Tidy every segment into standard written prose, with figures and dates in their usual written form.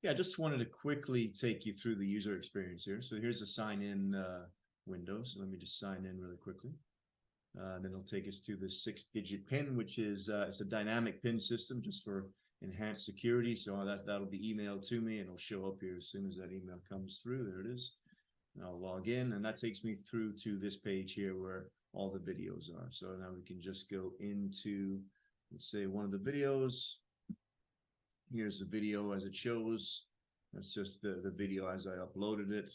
Yeah, I just wanted to quickly take you through the user experience here. So here's the sign in window. So let me just sign in really quickly. Then it'll take us to the 6-digit PIN, which is it's a dynamic PIN system just for enhanced security. So that'll be emailed to me and it'll show up here as soon as that email comes through. There it is. And I'll log in, and that takes me through to this page here where all the videos are. So now we can just go into, let's say, one of the videos. Here's the video as it shows. That's just the video as I uploaded it.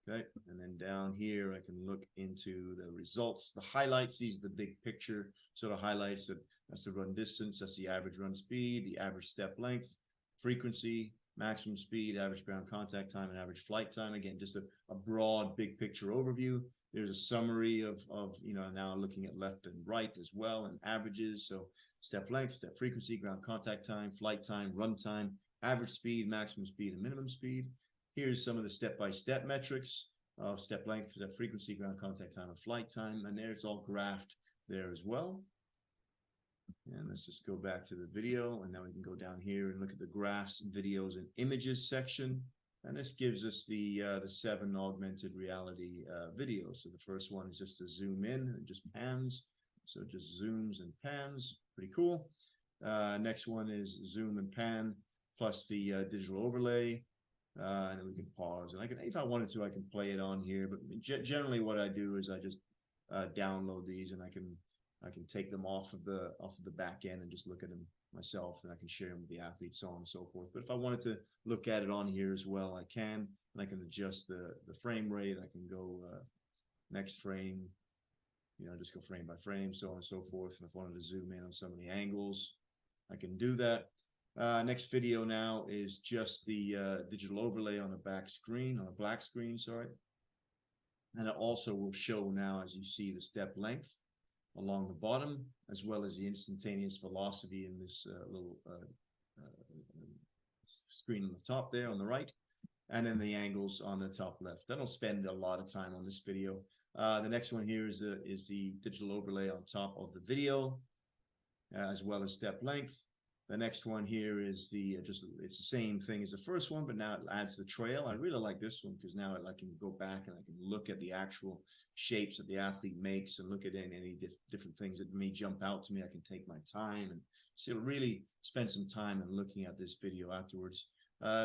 Okay, and then down here I can look into the results, the highlights. These are the big picture sort of highlights. That's the run distance, that's the average run speed, the average step length, frequency, maximum speed, average ground contact time, and average flight time. Again, just a broad big picture overview. There's a summary of now looking at left and right as well, and averages. So step length, step frequency, ground contact time, flight time, run time, average speed, maximum speed, and minimum speed. Here's some of the step-by-step metrics of step length, step frequency, ground contact time, and flight time. And there it's all graphed there as well. And let's just go back to the video, and then we can go down here and look at the graphs, videos, and images section. And this gives us the 7 augmented reality videos. So the first one is just to zoom in and just pans. So it just zooms and pans. Pretty cool. Next one is zoom and pan plus the digital overlay. And then we can pause. And I can, if I wanted to, I can play it on here. But generally, what I do is I just download these, and I can take them off of the back end and just look at them myself, and I can share them with the athletes, so on and so forth. But if I wanted to look at it on here as well, I can, and I can adjust the frame rate. I can go next frame, just go frame by frame, so on and so forth. And if I wanted to zoom in on some of the angles, I can do that. Next video now is just the digital overlay on a black screen, sorry. And it also will show now, as you see, the step length along the bottom, as well as the instantaneous velocity in this little screen on the top there on the right, and then the angles on the top left. I don't spend a lot of time on this video. The next one here is the digital overlay on top of the video, as well as step length. The next one here is it's the same thing as the first one, but now it adds the trail. I really like this one because now I can go back and I can look at the actual shapes that the athlete makes and look at any different things that may jump out to me. I can take my time and so really spend some time in looking at this video afterwards.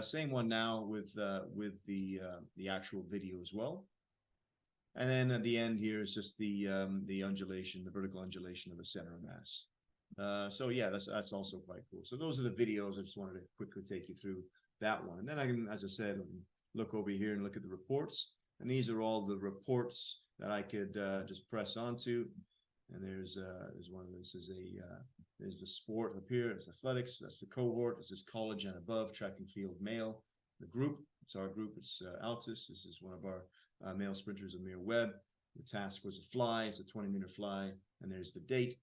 Same one now with the actual video as well. And then at the end here is just the undulation, the vertical undulation of the center of mass. So yeah, that's also quite cool. So those are the videos. I just wanted to quickly take you through that one. And then I can, as I said, look over here and look at the reports. And these are all the reports that I could just press onto. And there's one of this is there's the sport up here. It's athletics. That's the cohort. This is college and above, track and field male. The group, it's our group. It's Altis. This is one of our male sprinters, Amir Webb. The task was a fly. It's a 20-meter fly. And there's the date.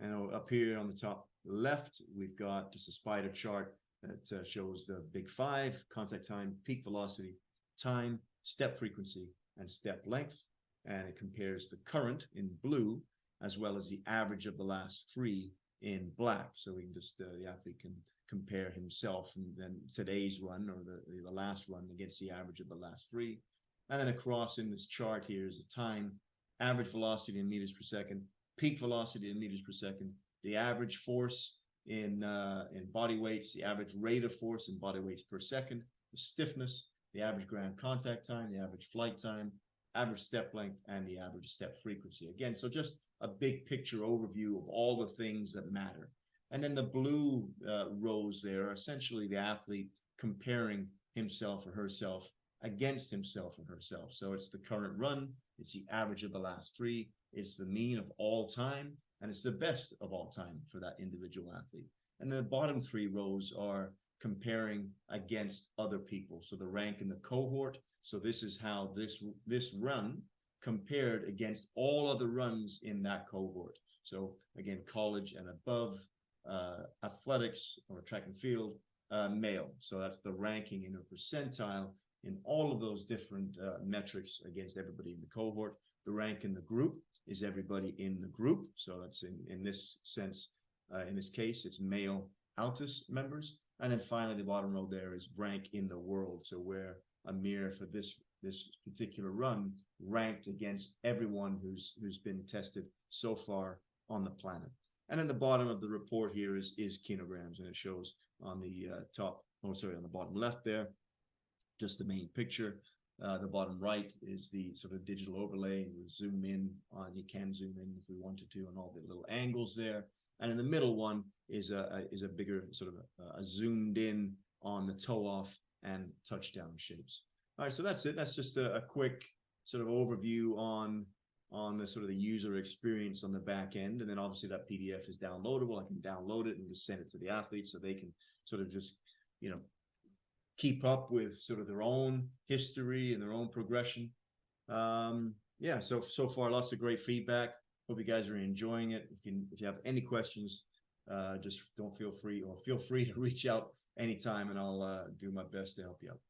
And up here on the top left, we've got just a spider chart that shows the big 5, contact time, peak velocity, time, step frequency, and step length. And it compares the current in blue, as well as the average of the last 3 in black. So we can just, the athlete can compare himself and then today's run or the last run against the average of the last 3. And then across in this chart here is the time, average velocity in meters per second, peak velocity in meters per second, the average force in body weights, the average rate of force in body weights per second, the stiffness, the average ground contact time, the average flight time, average step length, and the average step frequency. Again, so just a big picture overview of all the things that matter. And then the blue rows there are essentially the athlete comparing himself or herself against himself and herself. So it's the current run, it's the average of the last 3, it's the mean of all time, and it's the best of all time for that individual athlete. And the bottom 3 rows are comparing against other people. So the rank in the cohort. So this is how this run compared against all other runs in that cohort. So again, college and above, athletics or track and field, male. So that's the ranking in a percentile in all of those different metrics against everybody in the cohort. The rank in the group is everybody in the group. So that's in this sense, in this case, it's male Altis members. And then finally, the bottom row there is rank in the world. So where Amir for this particular run ranked against everyone who's been tested so far on the planet. And then the bottom of the report here is kilograms, and it shows on the on the bottom left there, just the main picture. The bottom right is the sort of digital overlay. We zoom in on, you can zoom in if we wanted to on all the little angles there. And in the middle one is a bigger sort of a zoomed in on the toe off and touchdown shapes. All right, so that's it. That's just a quick sort of overview on the sort of the user experience on the back end. And then obviously that PDF is downloadable. I can download it and just send it to the athletes so they can sort of just, you know, keep up with sort of their own history and their own progression. Yeah, so far lots of great feedback. Hope you guys are enjoying it. If you have any questions, just feel free to reach out anytime, and I'll do my best to help you out.